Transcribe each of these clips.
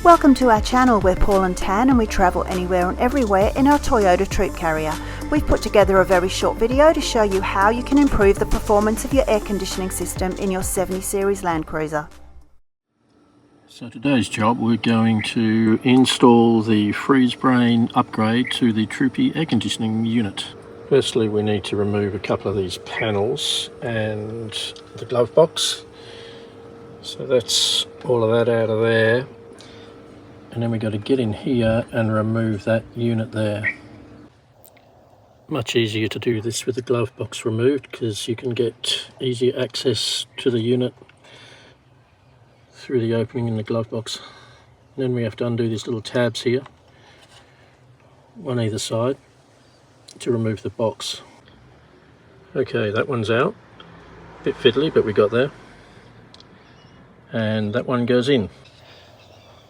Welcome to our channel. We're Paul and Tan and we travel anywhere and everywhere in our Toyota Troop carrier. We've put together a very short video to show you how you can improve the performance of your air conditioning system in your 70 Series LandCruiser. So today's job, we're going to install the freeze brain upgrade to the TROOPY air conditioning unit. Firstly, we need to remove a couple of these panels and the glove box. So that's all of that out of there. And then we've got to get in here and remove that unit there. Much easier to do this with the glove box removed because you can get easier access to the unit through the opening in the glove box. And then we have to undo these little tabs here, one either side, to remove the box. Okay, that one's out. Bit fiddly, but we got there. And that one goes in.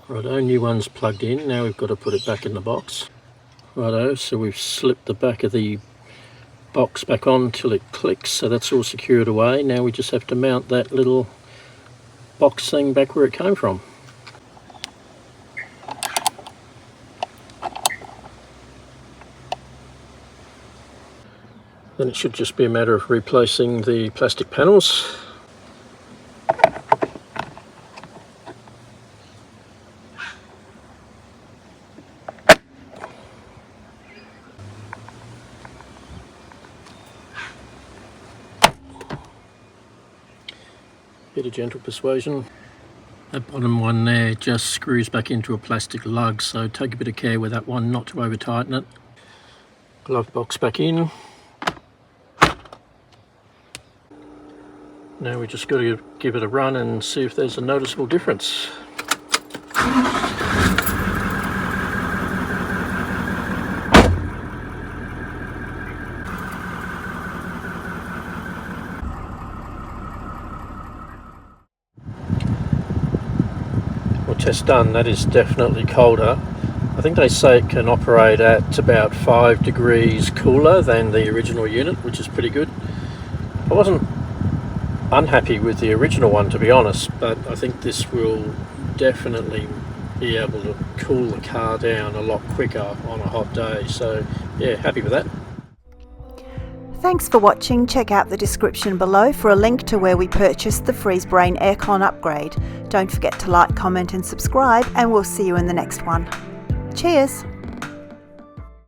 Righto, new one's plugged in. Now we've got to put it back in the box. Righto, so we've slipped the back of the box back on till it clicks, so that's all secured away. Now we just have to mount that little box thing back where it came from. Then it should just be a matter of replacing the plastic panels. Bit of gentle persuasion. That bottom one there just screws back into a plastic lug, so take a bit of care with that one not to over tighten it. Glove box back in. Now we just got to give it a run and see if there's a noticeable difference. Test done, that is definitely colder. I think they say it can operate at about 5 degrees cooler than the original unit, which is pretty good. I wasn't unhappy with the original one, to be honest, but I think this will definitely be able to cool the car down a lot quicker on a hot day. So yeah, happy with that. Thanks for watching. Check out the description below for a link to where we purchased the Freeze Brain Aircon upgrade. Don't forget to like, comment and subscribe, and we'll see you in the next one. Cheers!